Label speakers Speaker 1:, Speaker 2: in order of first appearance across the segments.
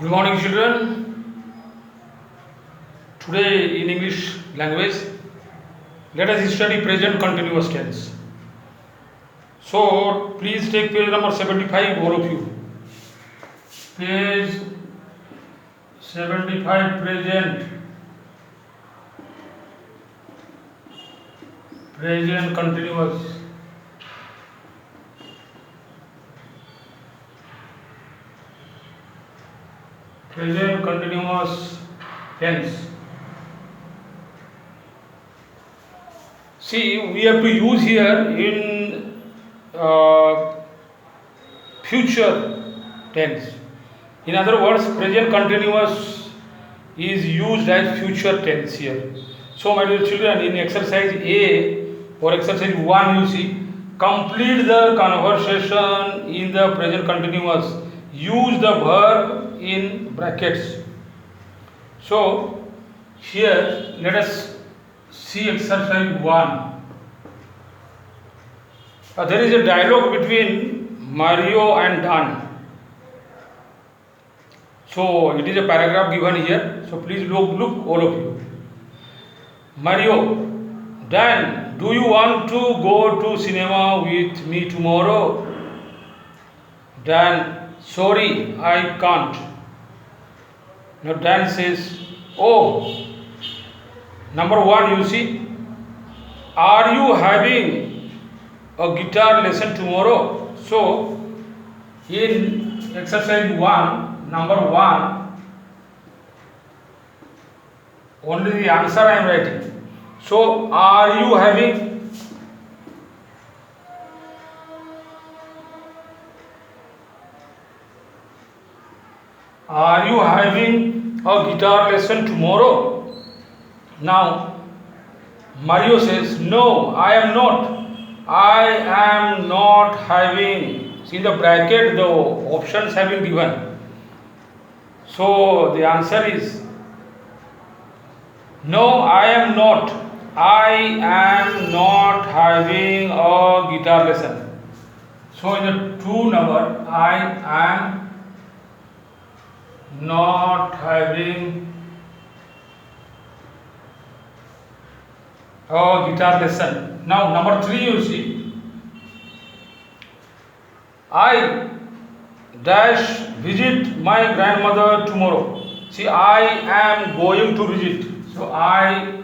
Speaker 1: Good morning, children. Today, in English language, let us study present continuous tense. So, please take page number 75, all of you. Page 75, present continuous. Present continuous tense. See, we have to use here in future tense. In other words, present continuous is used as future tense here. So, my dear children, in exercise A or exercise 1, you see, complete the conversation in the present continuous. Use the verb in brackets. So, here let us see exercise 1. There is a dialogue between Mario and Dan. So, it is a paragraph given here. So, please look all of you. Mario, Dan, do you want to go to cinema with me tomorrow? Dan, sorry, I can't. Now Dan says, oh, number 1, you see, are you having a guitar lesson tomorrow? So, in exercise 1, number 1, only the answer I am writing. So, are you having? Are you having a guitar lesson tomorrow? Now, Mario says, no, I am not. I am not having. See the bracket, the options have been given. So, the answer is, no, I am not. I am not having a guitar lesson. So, in the 2 number, I am not having a guitar lesson. Now, number 3, you see, I dash visit my grandmother tomorrow. See, I am going to visit. So, I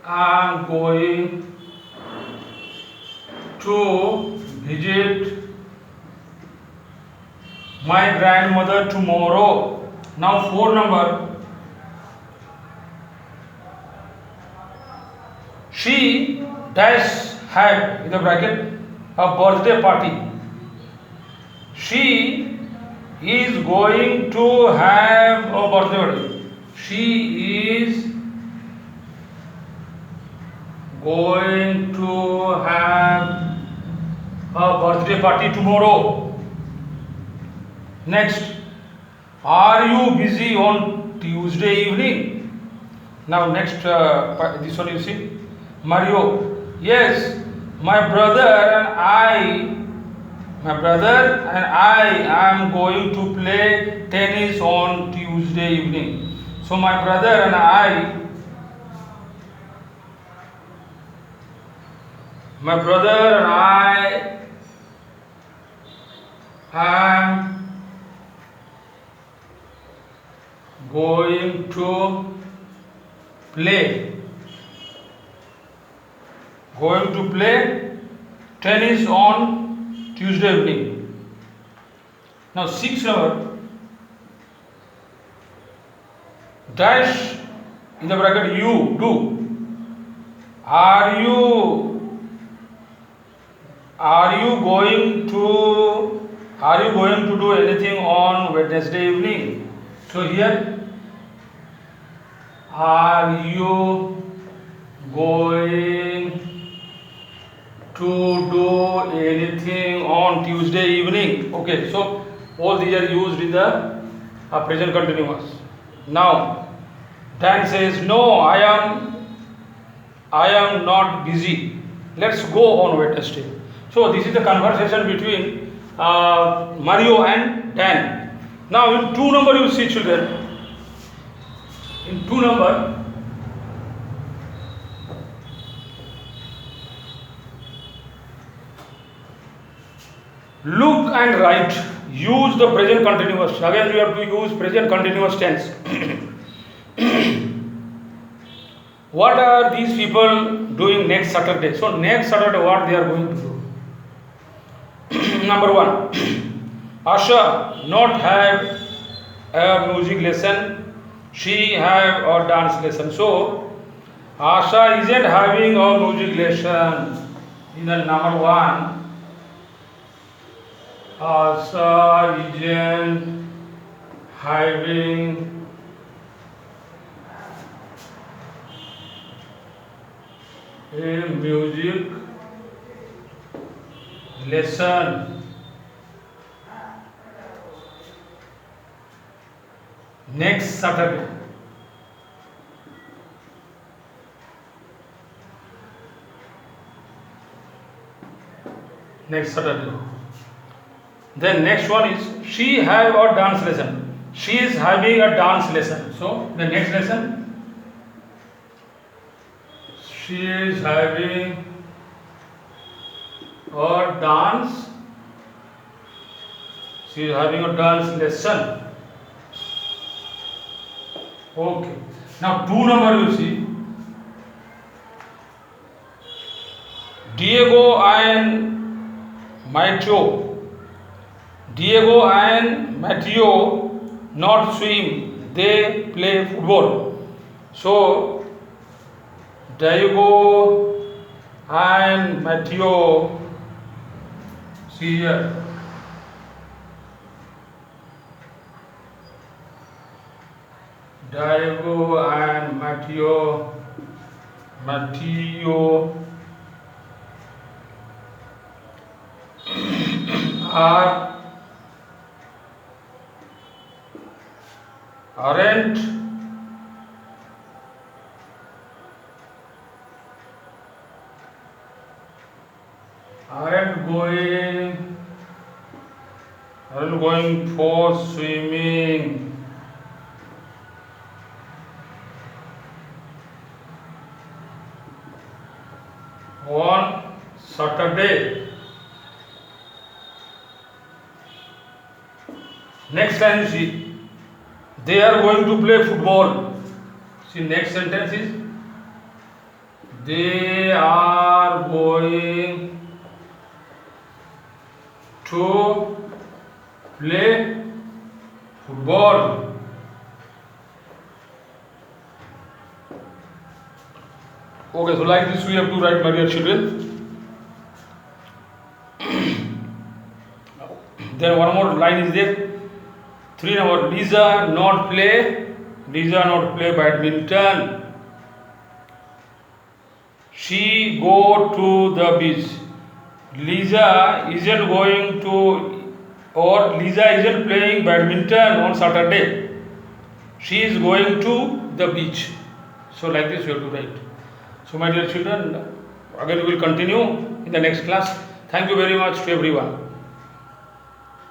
Speaker 1: am going to visit my grandmother tomorrow. Now 4 number, she dash had in the bracket a birthday party. She is going to have a birthday party. She is going to have a birthday party tomorrow. Next, are you busy on Tuesday evening? Now next, this one you see, Mario. Yes, my brother and I am going to play tennis on Tuesday evening. So my brother and I am going to play tennis on Tuesday evening. Now 6 number, dash in the bracket you do. Are you going to do anything on Wednesday evening? So here, are you going to do anything on Tuesday evening? Okay, so all these are used in the present continuous. Now, Dan says, no, I am not busy. Let's go on Wednesday. So this is the conversation between Mario and Dan. Now in 2 number you see children, in 2 number, look and write, use the present continuous. Again you have to use present continuous tense. What are these people doing next Saturday? So next Saturday what they are going to do? Number 1, Asha not have a music lesson, she have a dance lesson. So Asha isn't having a music lesson. In the number 1, Asha isn't having a music lesson next Saturday. Next Saturday. Then next one is she have a dance lesson. She is having a dance lesson. So the next lesson, she is having a dance. She is having a dance lesson. Okay. Now 2 number you see. Diego and Matteo. Diego and Matteo not swim. They play football. So Diego and Matteo, see here. Diego and Matteo are aren't going for swimming. On Saturday. Next line you see, they are going to play football. See next sentence is, they are going to play football. Okay, so like this we have to write, my dear children. Then one more line is there. 3 number, Lisa not play badminton. She go to the beach. Lisa isn't going to, or Lisa isn't playing badminton on Saturday. She is going to the beach. So like this you have to write. So my dear children, again we will continue in the next class. Thank you very much to everyone.